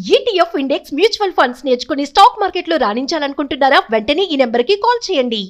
ETF index mutual funds నేర్చుకుని stock మార్కెట్లో రాణించాలనుకుంటున్నారా? వెంటనే ఈ నెంబర్కి కాల్ చేయండి.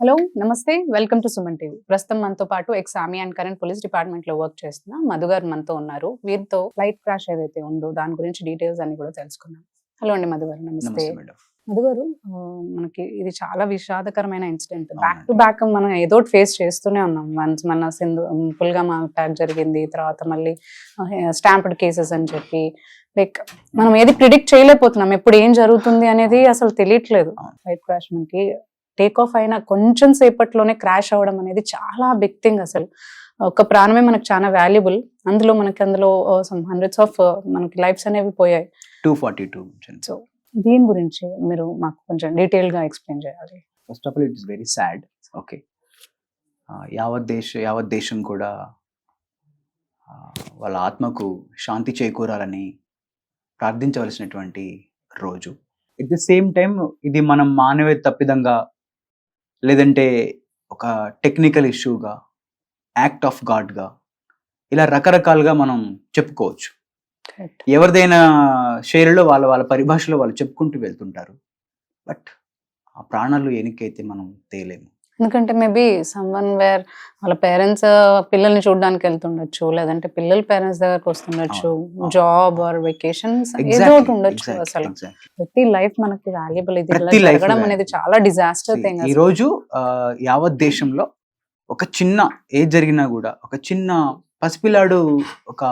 హలో నమస్తే, వెల్కమ్ టు సుమన్ టీవీ. ప్రస్తుతం మనతో పాటు ex army and current police department లో వర్క్ చేస్తున్న మధు గారు మనతో ఉన్నారు. వీరితో ఫ్లైట్ క్రాష్ ఏదైతే ఉందో దాని గురించి డీటెయిల్స్ అన్ని కూడా తెలుసుకున్నాం. హలో అండి మధు గారు. నమస్తే మధు గారు. మనకి ఇది చాలా విషాదకరమైన ఇన్సిడెంట్. బ్యాక్ టు బ్యాక్ మనం ఏదో ఫేస్ చేస్తూనే ఉన్నాం. వన్స్ మన పుల్వామా అటాక్ జరిగింది, తర్వాత మళ్ళీ స్టాంప్డ్ కేసెస్ అని చెప్పి లైక్ మనం ఏది ప్రిడిక్ట్ చేయలేకపోతున్నాం. ఎప్పుడు ఏం జరుగుతుంది అనేది అసలు తెలియట్లేదు. ఫ్లైట్ క్రాష్ మనకి టేక్ ఆఫ్ అయినా కొంచెం సేపట్లోనే క్రాష్ అవ్వడం అనేది చాలా బిగ్ థింగ్. అసలు ఒక ప్రాణమే మనకు చాలా వాల్యుబుల్. అందులో సమ్ హండ్రెడ్స్ ఆఫ్ మనకి లైఫ్స్ అనేవి పోయాయి. 242. సో దీని గురించి మీరు మాకు కొంచెం డీటెయిల్ గా ఎక్స్ప్లెయిన్ చేయాలి. First of all it is very sad. Okay, యావత్ దేశం కూడా వాళ్ళ ఆత్మకు శాంతి చేకూరాలని ప్రార్థించవలసినటువంటి రోజు. ఎట్ ద సేమ్ టైం ఇది మనం మానవ తప్పిదంగా, లేదంటే ఒక టెక్నికల్ ఇష్యూగా, యాక్ట్ ఆఫ్ గాడ్గా, ఇలా రకరకాలుగా మనం చెప్పుకోవచ్చు. ఎవరిదైనా శైలిలో వాళ్ళ పరిభాషలో వాళ్ళు చెప్పుకుంటూ వెళ్తుంటారు. బట్ ఆ ప్రాణాలు ఎనికైతే మనం తేలేము. ఎందుకంటే మేబీ సమ్వన్ వేర్ వాళ్ళ పేరెంట్స్ పిల్లల్ని చూడడానికి వెళ్తుండొచ్చు, లేదంటే పిల్లల పేరెంట్స్ దగ్గరకు వస్తుండొచ్చు, జాబ్ ఆర్ వెకేషన్స్ ఏదో ఒకటి ఉండొచ్చు. అసలు ప్రతి లైఫ్ మనకి వాల్యుబుల్. ఇది జరగడం అనేది చాలా డిజాస్టర్ థింగ్. ఈ రోజు యావత్ దేశంలో ఒక చిన్న ఏజ్ జరిగినా కూడా, ఒక చిన్న పసిపిల్లాడు ఒక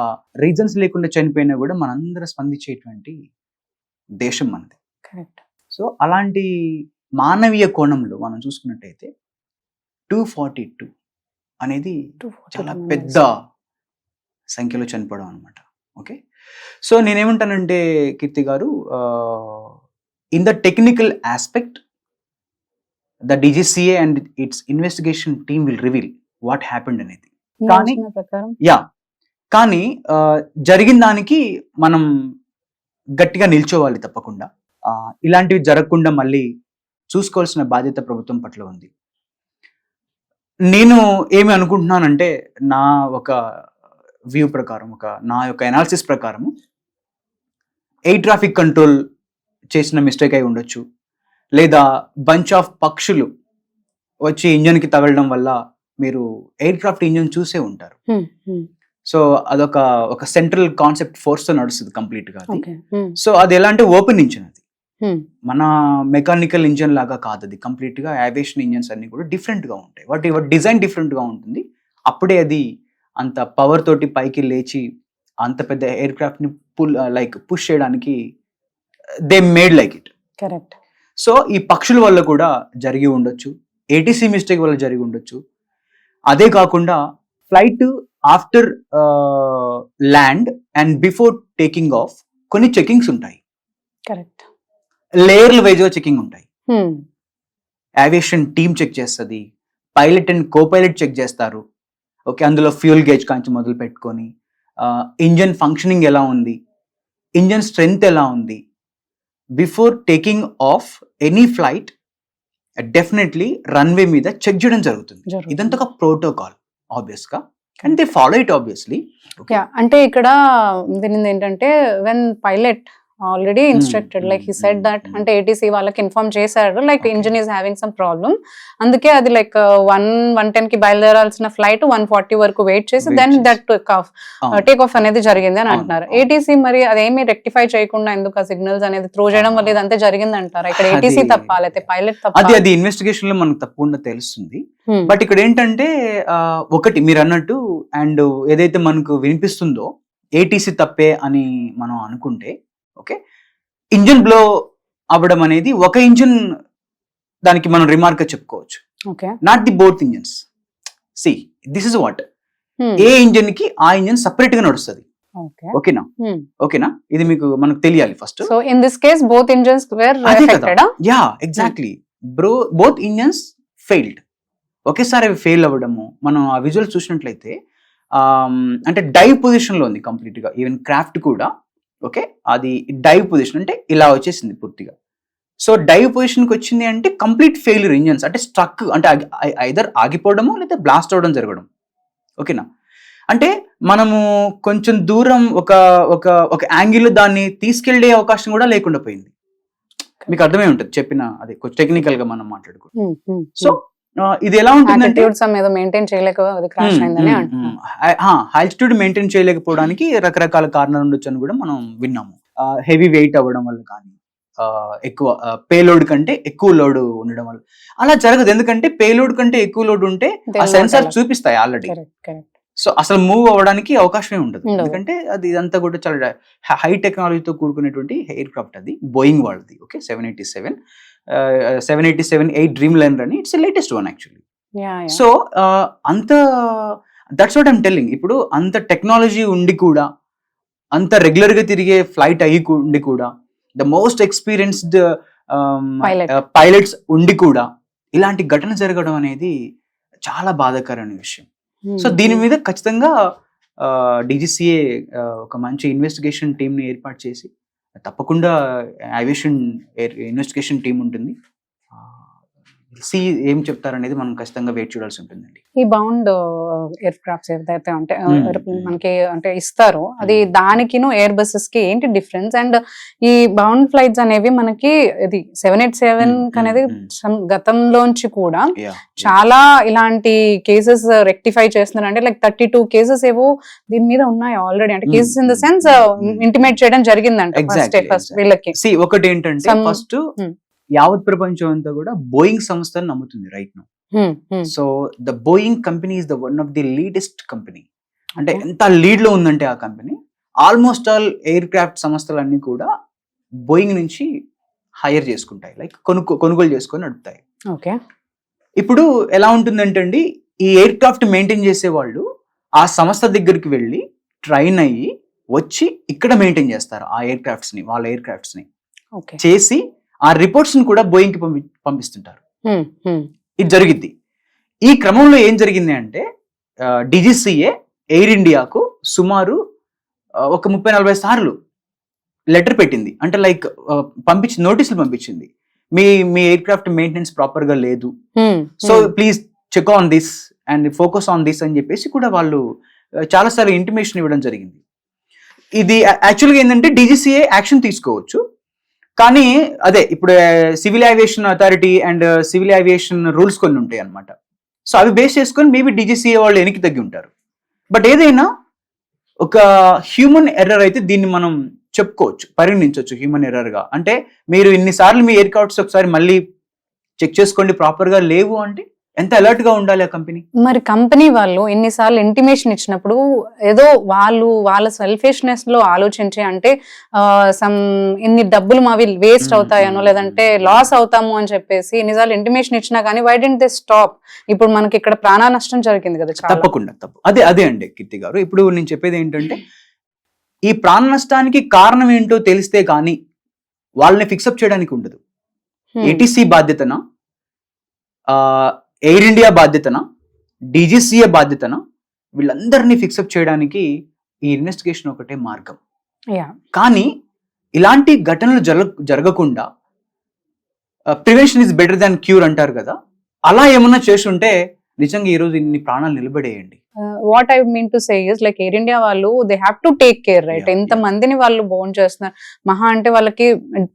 రీజన్స్ లేకుండా చనిపోయినా కూడా మనందరం స్పందించేటువంటి దేశం మనది. కరెక్ట్. సో అలాంటి మానవీయ కోణంలో మనం చూసుకున్నట్టయితే 242 అనేది చాలా పెద్ద సంఖ్యలో చనిపోవడం అనమాట. ఓకే, సో నేనేమంటానంటే కీర్తి గారు, in the technical aspect the DGCA and it's investigation team will reveal what happened అనేది. కానీ జరిగిన దానికి మనం గట్టిగా నిల్చోవాలి తప్పకుండా. ఇలాంటివి జరగకుండా మళ్ళీ చూసుకోవాల్సిన బాధ్యత ప్రభుత్వం పట్ల ఉంది. నేను ఏమి అనుకుంటున్నానంటే, నా ఒక వ్యూ ప్రకారం, నా యొక్క ఎనాలిసిస్ ప్రకారం, ఎయిర్ ట్రాఫిక్ కంట్రోల్ చేసిన మిస్టేక్ అయి ఉండొచ్చు, లేదా బంచ్ ఆఫ్ పక్షులు వచ్చి ఇంజన్కి తగలడం వల్ల మీరు ఎయిర్ క్రాఫ్ట్ ఇంజన్ చూసే ఉంటారు. సో అదొక సెంట్రల్ కాన్సెప్ట్ ఫోర్స్ తో నడుస్తుంది కంప్లీట్ గా. సో అది ఎలా అంటే ఓపెన్ ఇంజన్, అది మన మెకానికల్ ఇంజన్ లాగా కాదు. అది కంప్లీట్ గా ఏవియేషన్ ఇంజన్స్ అన్ని కూడా డిఫరెంట్ గా ఉంటాయి. వాటి డిజైన్ డిఫరెంట్ గా ఉంటుంది. అప్పుడే అది అంత పవర్ తోటి పైకి లేచి అంత పెద్ద ఎయిర్ క్రాఫ్ట్ ని పుష్ చేయడానికి they made like it. Correct. So ఈ పక్షుల వల్ల కూడా జరిగి ఉండొచ్చు, ATC మిస్టేక్ వల్ల జరిగి ఉండొచ్చు. అదే కాకుండా flight after land and before taking off కొన్ని చెకింగ్స్ ఉంటాయి. కరెక్ట్. లేయర్ల వైజ్ గా చెకింగ్ ఉంటాయి. ఏవియేషన్ టీమ్ చెక్ చేస్తుంది, pilot and co pilot check చేస్తారు. ఓకే, అందులో ఫ్యూల్ గేజ్ కాంచి మొదలు పెట్టుకొని ఇంజన్ ఫంక్షనింగ్ ఎలా ఉంది, ఇంజన్ స్ట్రెంగ్త్ ఎలా ఉంది, before taking of any flight definitely runway మీద చెక్ చేయడం జరుగుతుంది. ఇదంతా ఒక ప్రోటోకాల్ ఆబ్వియస్ గా, and they follow it obviously. అంటే ఇక్కడ వినింది ఏంటంటే, when pilot already instructed, like he said that, అంటే ATC వాళ్ళకి ఇన్ఫార్మ్ చేశాడు like engine is having some problem, అందుకే అది లైక్ 1:10 కి బయలుదేరాల్సిన ఫ్లైట్ 1:40 వరకు వెయిట్ చేసి దెన్ దట్ టేక్ ఆఫ్ అనేది జరిగింది అని అంటున్నారు. ATC మరి అదేమి రెక్టిఫై చేయకుండా ఎందుకు ఆ సిగ్నల్స్ అనేది త్రో చేయడం వల్ల ఇదంతా జరిగింది అంటారు. ఇక్కడ ATC తప్ప లేకపోతే పైలట్ తప్ప? అది ఇన్వెస్టిగేషన్ లో మనకు తప్పకుండా తెలుస్తుంది. బట్ ఇక్కడ ఏంటంటే, ఒకటి మీరు అన్నట్టు, అండ్ ఏదైతే మనకు వినిపిస్తుందో ATC తప్పే అని మనం అనుకుంటే, ఓకే, ఇంజన్ బ్లో అవ్వడం అనేది ఒక ఇంజన్ దానికి మనం రిమార్క్ చెప్పుకోవచ్చు. Not the both engines. See this is what, A engine కి ఆ ఇంజన్ సపరేట్ గా నడుస్తుంది. ఓకే. ఓకేనా ఓకేనా, ఇది మనకు తెలియాలి first. So in this case both engines were affected. Yeah exactly bro, both engines failed. ఒకేసారి అవి ఫెయిల్ అవ్వడము, మనం ఆ విజువల్ చూసినట్లయితే అంటే డైవ్ పొజిషన్ లో ఉంది కంప్లీట్ గా. ఈవెన్ క్రాఫ్ట్ కూడా ఓకే, అది డైవ్ పొజిషన్ అంటే ఇలా వచ్చేసింది పూర్తిగా. సో డైవ్ పొజిషన్ కి వచ్చింది అంటే కంప్లీట్ ఫెయిల్యూర్ ఇంజన్స్, అంటే స్ట్రక్, అంటే ఐదర్ ఆగిపోవడము లేదా బ్లాస్ట్ అవ్వడం జరగడం. ఓకేనా, అంటే మనము కొంచెం దూరం ఒక ఒక ఒక యాంగిల్ దాన్ని తీసుకెళ్లే అవకాశం కూడా లేకుండా పోయింది. మీకు అర్థమై ఉంటుంది చెప్పిన, అదే కొంచెం టెక్నికల్ గా మనం మాట్లాడుకుంటాం. సో ఇది ఎలా ఉంటుందంటే మెయింటైన్ చేయలేక అది క్రాష్ అయిందని అంటున్నాం. ఆల్టిట్యూడ్ మెయింటైన్ చేయలేకపోవడానికి రకరకాల కారణాలు ఉండొచ్చు అని కూడా మనం విన్నాము. హెవీ వెయిట్ అవ్వడం వల్ల కానీ, ఎక్కువ పేలోడ్ కంటే ఎక్కువ లోడ్ ఉండడం వల్ల అలా జరగదు. ఎందుకంటే పేలోడ్ కంటే ఎక్కువ లోడ్ ఉంటే ఆ సెన్సార్ చూపిస్తాయి ఆల్రెడీ. సో అసలు మూవ్ అవ్వడానికి అవకాశమే ఉండదు. ఎందుకంటే అది ఇదంతా కూడా చాలా హై టెక్నాలజీతో కూడుకునేటువంటి ఎయిర్ క్రాఫ్ట్. అది బోయింగ్ వాళ్ళది. ఓకే, 787-8 డ్రీమ్ లైనర్ అని, it's latest one actually. So అంత, దట్స్ వాట్ ఐమ్ టెల్లింగ్. ఇప్పుడు అంత టెక్నాలజీ ఉండి కూడా, అంత రెగ్యులర్ గా తిరిగే ఫ్లైట్ అయ్యి ఉండి కూడా, ద మోస్ట్ ఎక్స్పీరియన్స్డ్ పైలట్స్ ఉండి కూడా ఇలాంటి ఘటన జరగడం అనేది చాలా బాధాకరమైన విషయం. సో దీని మీద ఖచ్చితంగా DGCA ఒక మంచి ఇన్వెస్టిగేషన్ టీమ్ ని ఏర్పాటు చేసి, తప్పకుండా ఏవియేషన్ ఇన్వెస్టిగేషన్ టీం ఉంటుంది. ఏం చెప్తారనేది మనం ఖచ్చితంగా వెయిట్ చూడాల్సి ఉంటుందండి. ఈ బౌండ్ ఎయిర్ క్రాఫ్ట్స్ ఏదైతే అంటే మనకి అంటే ఇస్తారో, అది దానికిను ఎయిర్ బస్సెస్ కి ఏంటి డిఫరెన్స్? అండ్ ఈ బౌండ్ ఫ్లైట్స్ అనేవి మనకి ఇది 787 అనేది గతంలోంచి కూడా చాలా ఇలాంటి కేసెస్ రెక్టిఫై చేస్తున్నారు. అంటే లైక్ 32 కేసెస్ ఏవో దీని మీద ఉన్నాయి ఆల్రెడీ. అంటే cases in the sense intimate చేయడం జరిగిందంట ఫస్ట్ వీళ్ళకి. ఒకటి ఏంటంటే, ఫస్ట్ యావత్ ప్రపంచం అంతా కూడా బోయింగ్ సంస్థను నమ్ముతుంది right now. So the Boeing company is the one of the leadest company. అంటే ఎంత లీడ్ లో ఉందంటే ఆ company, almost all aircraft సంస్థలన్నీ కూడా బోయింగ్ నుంచి హైర్ చేసుకుంటాయి, లైక్ కొనుగోలు చేసుకొని నడుపుతాయి. ఓకే, ఇప్పుడు ఎలా ఉంటుందంటే అండి, ఈ ఎయిర్ క్రాఫ్ట్ మెయింటైన్ చేసే వాళ్ళు ఆ సంస్థ దగ్గరికి వెళ్ళి ట్రైన్ అయ్యి వచ్చి ఇక్కడ మెయింటైన్ చేస్తారు ఆ ఎయిర్ క్రాఫ్ట్స్ ని, వాళ్ళ ఎయిర్ క్రాఫ్ట్స్ ని చేసి ఆ రిపోర్ట్స్ ని కూడా బోయింగ్ కి పంపిస్తుంటారు. ఇది జరిగింది. ఈ క్రమంలో ఏం జరిగింది అంటే, DGCA ఎయిర్ ఇండియాకు సుమారు ఒక 30-40 సార్లు లెటర్ పెట్టింది. అంటే లైక్ నోటీసులు పంపించింది, మీ ఎయిర్ క్రాఫ్ట్ మెయింటెనెన్స్ ప్రాపర్ గా లేదు, so please check on this and focus on this అని చెప్పేసి కూడా వాళ్ళు చాలా సార్లు ఇంటిమేషన్ ఇవ్వడం జరిగింది. ఇది యాక్చువల్గా ఏంటంటే DGCA యాక్షన్ తీసుకోవచ్చు, కానీ అదే ఇప్పుడు civil aviation authority and civil aviation rules కొన్ని ఉంటాయి అన్నమాట. సో అవి బేస్ చేసుకొని మేబీ DGCA వాళ్ళు వెనక్కి తగ్గి ఉంటారు. బట్ ఏదైనా ఒక హ్యూమన్ ఎర్రర్ అయితే దీన్ని మనం చెప్పుకోవచ్చు, పరిగణించవచ్చు హ్యూమన్ ఎర్రర్ గా. అంటే మీరు ఇన్నిసార్లు మీ ఎయిర్ క్రాఫ్ట్స్ ఒకసారి మళ్ళీ చెక్ చేసుకోండి, ప్రాపర్ గా లేవు అంటే ఎంత అలర్ట్ గా ఉండాలి ఆ కంపెనీ. మరి కంపెనీ వాళ్ళు ఎన్నిసార్లు ఇంటిమేషన్ ఇచ్చినప్పుడు ఏదో వాళ్ళ సెల్ఫిష్నెస్ లో ఆలోచించి, అంటే ఇన్ని డబ్బులు మావి వేస్ట్ అవుతాయనో లేదంటే లాస్ అవుతాము అని చెప్పేసి ఎన్నిసార్లు ఇంటిమేషన్ ఇచ్చినా కానీ వై డెంట్ దే స్టాప్? ఇప్పుడు మనకి ఇక్కడ ప్రాణ నష్టం జరిగింది కదా. తప్పకుండా అదే అండి కీర్తి గారు, ఇప్పుడు నేను చెప్పేది ఏంటంటే, ఈ ప్రాణ నష్టానికి కారణం ఏంటో తెలిస్తే కానీ వాళ్ళని ఫిక్సప్ చేయడానికి ఉండదు. ATC బాధ్యతన, ఎయిర్ ఇండియా బాధ్యతన, DGCA బాధ్యతన, వీళ్ళందరినీ ఫిక్సప్ చేయడానికి ఈ ఇన్వెస్టిగేషన్ ఒకటే మార్గం. కానీ ఇలాంటి ఘటనలు జరగకుండా prevention is better than cure అంటారు కదా, అలా ఏమన్నా చేస్తుంటే నిజంగా ఈ రోజు ఇన్ని ప్రాణాలు నిలబడేయండి. What I mean to say is like Air India వాళ్ళు they have to take care, right? ఇంత మందిని వాళ్ళు బోన్ చేస్తున్నారు, మహా అంటే వాళ్ళకి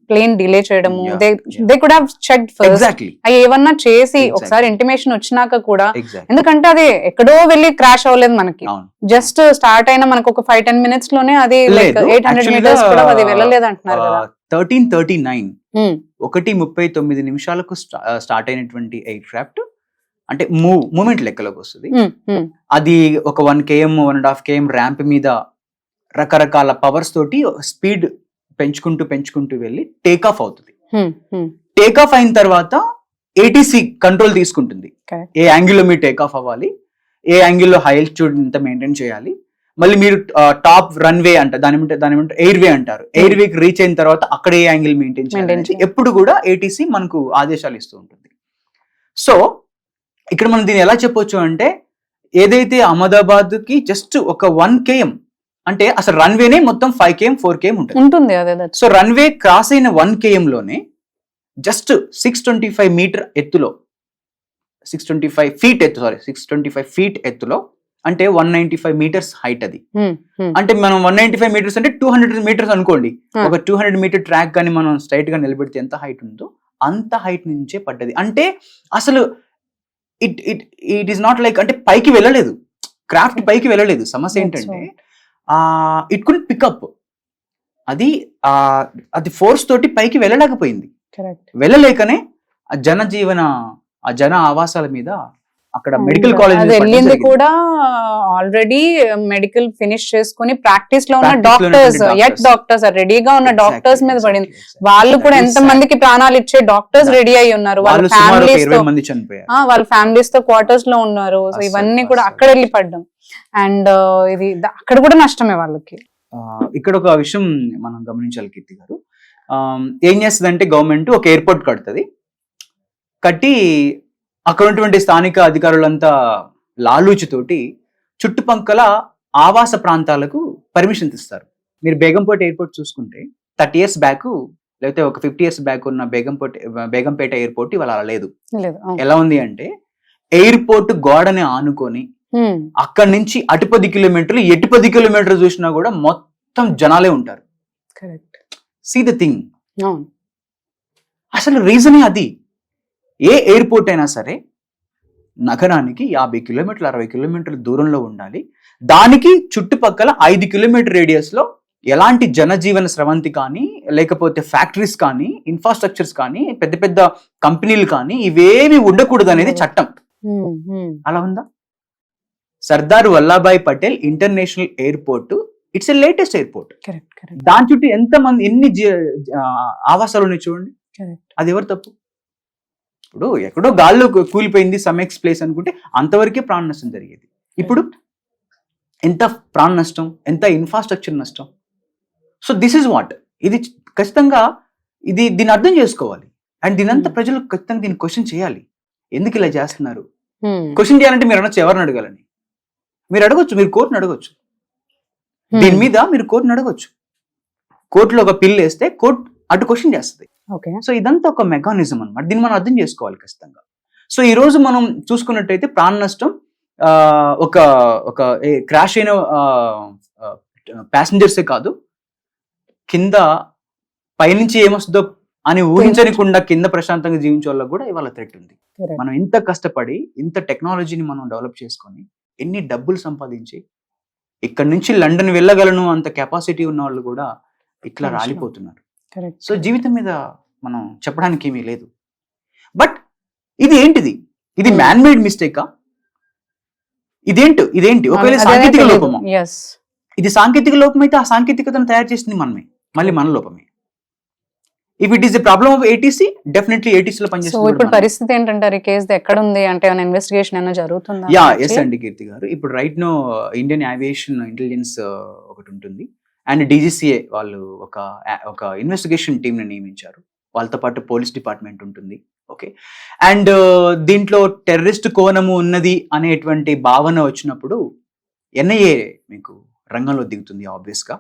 ప్లేన్ డిలే చేయడము, they could have checked first, అవి ఏమన్నా చేసి ఒకసారి ఇంటిమేషన్ వచ్చినాక కూడా, ఎందుకంటే అది ఎక్కడో వెళ్ళి క్రాష్ అవ్వలేదు మనకి, జస్ట్ స్టార్ట్ అయిన మనకు ఒక 5-10 minutes లోనే అది లైక్ 800 meters కూడా అది వెళ్ళలేదు అంటున్నారు కదా. 1339 1:39 స్టార్ట్ అయినటువంటి ఎయిర్ క్రాఫ్ట్ అంటే మూమెంట్ లెక్కలోకి వస్తుంది. అది ఒక 1 km 1.5 km ర్యాంప్ మీద రకరకాల పవర్స్ తోటి స్పీడ్ పెంచుకుంటూ వెళ్ళి టేక్ ఆఫ్ అవుతుంది. టేక్ ఆఫ్ అయిన తర్వాత ATC కంట్రోల్ తీసుకుంటుంది, ఏ యాంగిల్లో మీరు టేక్ ఆఫ్ అవ్వాలి, ఏ యాంగిల్లో హై ఆల్టిట్యూడ్ ఇంత మెయింటైన్ చేయాలి, మళ్ళీ మీరు టాప్ రన్వే అంటారు, దాని ఎయిర్ వే అంటారు. ఎయిర్ వేకి రీచ్ అయిన తర్వాత అక్కడ ఏ యాంగిల్ మెయింటైన్ చేయాలి ఎప్పుడు కూడా ఏటీసీ మనకు ఆదేశాలు ఇస్తూ ఉంటుంది. సో ఇక్కడ మనం దీన్ని ఎలా చెప్పొచ్చు అంటే, ఏదైతే అహ్మదాబాద్ కి జస్ట్ ఒక 1 km అంటే అసలు రన్వేనే మొత్తం 5 km 4 km ఉంటుంది. అదే సో రన్వే క్రాస్ అయిన 1 km లోనే జస్ట్ 625 మీటర్ ఎత్తులో 625 ఫీట్ ఎత్తులో అంటే 195 మీటర్స్ హైట్ అది. అంటే మనం 195 మీటర్స్ అంటే 200 మీటర్స్ అనుకోండి. ఒక 200 మీటర్ ట్రాక్ కానీ మనం స్ట్రైట్ గా నిలబెడితే ఎంత హైట్ ఉందో అంత హైట్ నుంచే పడ్డది. అంటే అసలు ఇట్ ఈస్ నాట్ లైక్ అంటే పైకి వెళ్ళలేదు, క్రాఫ్ట్ పైకి వెళ్ళలేదు. సమస్య ఏంటంటే ఇట్ కుడ్ పికప్, అది ఫోర్స్ తోటి పైకి వెళ్ళలేకపోయింది. వెళ్ళలేకనే ఆ జన ఆవాసాల మీద అక్కడ మెడికల్ కాలేజ్ వెళ్ళింది కూడా ఆల్రెడీ మెడికల్ ఫినిష్ చేసుకుని ప్రాక్టీస్ లో ఉన్న డాక్టర్స్ రెడీగా ఉన్న డాక్టర్స్ మీద పడింది. వాళ్ళు కూడా ఎంత మందికి ప్రాణాలు ఇచ్చే డాక్టర్స్ రెడీ అయి ఉన్నారు, వాళ్ళ ఫ్యామిలీస్ తో క్వార్టర్స్ లో ఉన్నారు. సో ఇవన్నీ కూడా అక్కడ వెళ్ళి పడ్డం అండ్ ఇది అక్కడ కూడా నష్టమే వాళ్ళకి. ఇక్కడ ఒక విషయం మనం గమనించాలి కీర్తి గారు. ఏం చేస్తుందంటే గవర్నమెంట్ ఒక ఎయిర్పోర్ట్ కడుతుంది, కట్టి అక్కడ ఉన్నటువంటి స్థానిక అధికారులంతా లాలూచితోటి చుట్టుపక్కల ఆవాస ప్రాంతాలకు పర్మిషన్ ఇస్తారు. మీరు బేగంపేట ఎయిర్పోర్ట్ చూసుకుంటే 30 years బ్యాక్ లేకపోతే ఒక 50 years బ్యాక్ ఉన్న బేగంపేట ఎయిర్పోర్ట్ ఇవాళ అలా లేదు. ఎలా ఉంది అంటే ఎయిర్పోర్ట్ గోడని ఆనుకొని అక్కడి నుంచి అటు 10 కిలోమీటర్లు ఎటు 10 కిలోమీటర్లు చూసినా కూడా మొత్తం జనాలే ఉంటారు. సీ ద థింగ్, అసలు రీజనే అది. ఏ ఎయిర్పోర్ట్ అయినా సరే నగరానికి 50 కిలోమీటర్లు 60 కిలోమీటర్ల దూరంలో ఉండాలి. దానికి చుట్టుపక్కల 5 కిలోమీటర్ రేడియస్ లో ఎలాంటి జనజీవన స్రవంతి కానీ, లేకపోతే ఫ్యాక్టరీస్ కానీ, ఇన్ఫ్రాస్ట్రక్చర్స్ కానీ, పెద్ద పెద్ద కంపెనీలు కానీ ఇవేమి ఉండకూడదు అనేది చట్టం. అలా ఉందా? Sardar Vallabhbhai Patel international airport, it's a latest airport. దాని చుట్టూ ఎన్ని ఆవాసాలు ఉన్నాయి చూడండి. అది ఎవరు తప్పు? ఇప్పుడు ఎక్కడో గాల్లో కూలిపోయింది సమెక్స్ ప్లేస్ అనుకుంటే అంతవరకే ప్రాణ నష్టం జరిగేది. ఇప్పుడు ఎంత ప్రాణ నష్టం, ఎంత ఇన్ఫ్రాస్ట్రక్చర్ నష్టం. సో దిస్ ఇస్ వాట్, ఇది ఖచ్చితంగా దీన్ని అర్థం చేసుకోవాలి. అండ్ దీనంతా ప్రజలు ఖచ్చితంగా దీన్ని క్వశ్చన్ చేయాలి. ఎందుకు ఇలా చేస్తున్నారు? క్వశ్చన్ చేయాలంటే మీరు అనొచ్చు ఎవరిని అడగాలని. మీరు అడగొచ్చు, మీరు కోర్టును అడగొచ్చు. దీని మీద మీరు కోర్టును అడగొచ్చు. కోర్టులో ఒక పిల్ వేస్తే కోర్టు అటు క్వశ్చన్ చేస్తుంది. సో ఇదంతా ఒక మెకానిజం అన్నమాట. దీన్ని మనం అర్థం చేసుకోవాలి ఖచ్చితంగా. సో ఈ రోజు మనం చూసుకున్నట్టయితే ప్రాణ నష్టం ఒక క్రాష్ అయిన ప్యాసింజర్సే కాదు, కింద పైనుంచి ఏమొస్తుందో అని ఊహించనికుండా కింద ప్రశాంతంగా జీవించే వాళ్ళకి కూడా ఇవాళ థ్రెట్ ఉంది. మనం ఇంత కష్టపడి ఇంత టెక్నాలజీని మనం డెవలప్ చేసుకొని ఎన్ని డబ్బులు సంపాదించి ఇక్కడ నుంచి లండన్ వెళ్ళగలను అంత కెపాసిటీ ఉన్న వాళ్ళు కూడా ఇట్లా రాలిపోతున్నారు. సో జీవితం మీద మనం చెప్పడానికి ఏమీ లేదు. బట్ ఇది ఏంటిది? ఇది మ్యాన్ మేడ్ మిస్టేకా? ఇదేంటి ఒకవేళ సాంకేతిక లోపమా? ఇది సాంకేతిక లోపం అయితే ఆ సాంకేతికతను తయారు చేసింది మనమే, మళ్ళీ మన లోపమే. If it is the problem of ATC, definitely ATC లో పనిచేస్తుంది. ఇప్పుడు పరిస్థితి ఏంటంటారు? ఈ కేసు ఎక్కడ ఉంది అంటే ఇన్వెస్టిగేషన్ ఏమైనా జరుగుతుందా? ఎస్ అండి కీర్తి గారు. ఇప్పుడు right now Indian aviation intelligence ఒకటి ఉంటుంది అండ్ డీజీసీఏ వాళ్ళు ఒక ఇన్వెస్టిగేషన్ టీమ్ ని నియమించారు. వాళ్ళతో పాటు పోలీస్ డిపార్ట్మెంట్ ఉంటుంది. ఓకే, అండ్ దీంట్లో టెర్రరిస్ట్ కోణము ఉన్నది అనేటువంటి భావన వచ్చినప్పుడు ఎన్ఐఏ మీకు రంగంలో దిగుతుంది ఆబ్వియస్ గా.